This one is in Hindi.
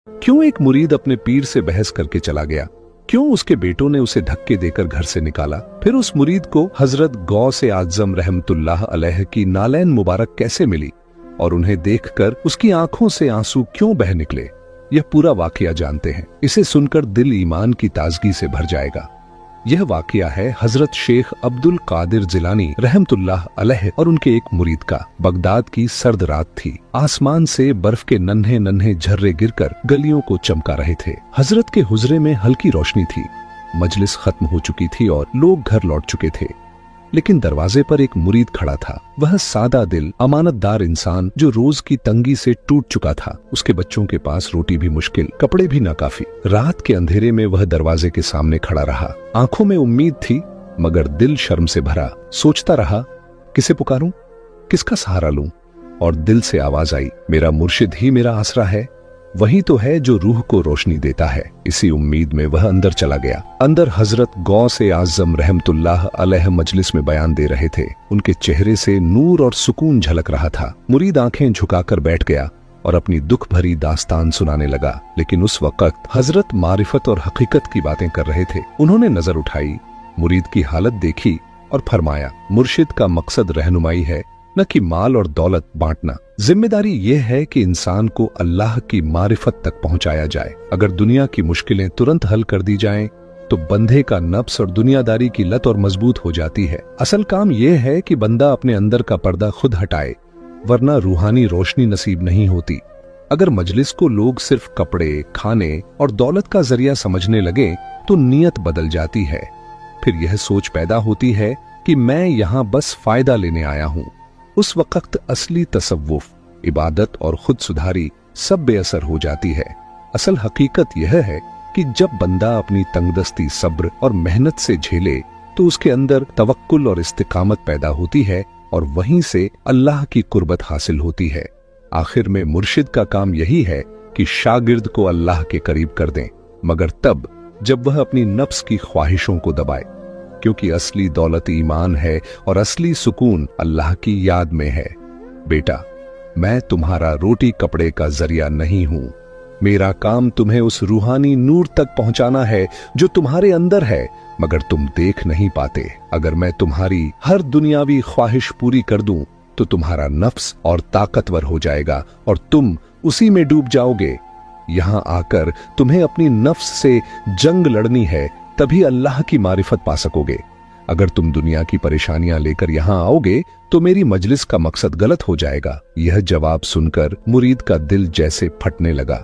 क्यों एक मुरीद अपने पीर से बहस करके चला गया? क्यों उसके बेटों ने उसे धक्के देकर घर से निकाला? फिर उस मुरीद को हजरत गौस आजम रहमतुल्लाह अलैह की नालैन मुबारक कैसे मिली और उन्हें देखकर उसकी आंखों से आंसू क्यों बह निकले? यह पूरा वाकया जानते हैं। इसे सुनकर दिल ईमान की ताजगी से भर जाएगा। यह वाकया है हजरत शेख अब्दुल कादिर जिलानी रहमतुल्लाह अलैह और उनके एक मुरीद का। बगदाद की सर्द रात थी। आसमान से बर्फ के नन्हे नन्हे झर्रे गिरकर गलियों को चमका रहे थे। हजरत के हुजरे में हल्की रोशनी थी। मजलिस खत्म हो चुकी थी और लोग घर लौट चुके थे, लेकिन दरवाजे पर एक मुरीद खड़ा था। वह सादा दिल अमानतदार इंसान जो रोज की तंगी से टूट चुका था। उसके बच्चों के पास रोटी भी मुश्किल, कपड़े भी नाकाफी। रात के अंधेरे में वह दरवाजे के सामने खड़ा रहा। आंखों में उम्मीद थी मगर दिल शर्म से भरा। सोचता रहा, किसे पुकारूं, किसका सहारा लूं? और दिल से आवाज आई, मेरा मुर्शिद ही मेरा आसरा है। वही तो है जो रूह को रोशनी देता है। इसी उम्मीद में वह अंदर चला गया। अंदर हजरत गौस आजम रहमतुल्लाह अलैह मजलिस में बयान दे रहे थे। उनके चेहरे से नूर और सुकून झलक रहा था। मुरीद आंखें झुकाकर बैठ गया और अपनी दुख भरी दास्तान सुनाने लगा। लेकिन उस वक्त हजरत मारिफत और हकीकत की बातें कर रहे थे। उन्होंने नजर उठाई, मुरीद की हालत देखी और फरमाया, मुर्शिद का मकसद रहनुमाई है, न कि माल और दौलत बांटना। जिम्मेदारी यह है कि इंसान को अल्लाह की मारिफत तक पहुंचाया जाए। अगर दुनिया की मुश्किलें तुरंत हल कर दी जाएं, तो बंदे का नफ्स और दुनियादारी की लत और मजबूत हो जाती है। असल काम यह है कि बंदा अपने अंदर का पर्दा खुद हटाए, वरना रूहानी रोशनी नसीब नहीं होती। अगर मजलिस को लोग सिर्फ कपड़े, खाने और दौलत का जरिया समझने लगे तो नीयत बदल जाती है। फिर यह सोच पैदा होती है कि मैं यहाँ बस फायदा लेने आया हूँ। उस वक्त असली तसव्वुफ, इबादत और खुद सुधारी सब बेअसर हो जाती है। असल हकीकत यह है कि जब बंदा अपनी तंगदस्ती सब्र और मेहनत से झेले तो उसके अंदर तवक्कुल और इस्तिकामत पैदा होती है और वहीं से अल्लाह की कुर्बत हासिल होती है। आखिर में मुर्शिद का काम यही है कि शागिर्द को अल्लाह के करीब कर दें, मगर तब जब वह अपनी नफ्स की ख्वाहिशों को दबाए, क्योंकि असली दौलत ईमान है और असली सुकून अल्लाह की याद में है। बेटा, मैं तुम्हारा रोटी कपड़े का जरिया नहीं हूं। मेरा काम तुम्हें उस रूहानी नूर तक पहुंचाना है जो तुम्हारे अंदर है, मगर तुम देख नहीं पाते। अगर मैं तुम्हारी हर दुनियावी ख्वाहिश पूरी कर दूं तो तुम्हारा नफ्स और ताकतवर हो जाएगा और तुम उसी में डूब जाओगे। यहां आकर तुम्हें अपनी नफ्स से जंग लड़नी है, तभी अल्लाह की मारिफत पा सकोगे। अगर तुम दुनिया की परेशानियां लेकर यहां आओगे तो मेरी मजलिस का मकसद गलत हो जाएगा। यह जवाब सुनकर मुरीद का दिल जैसे फटने लगा।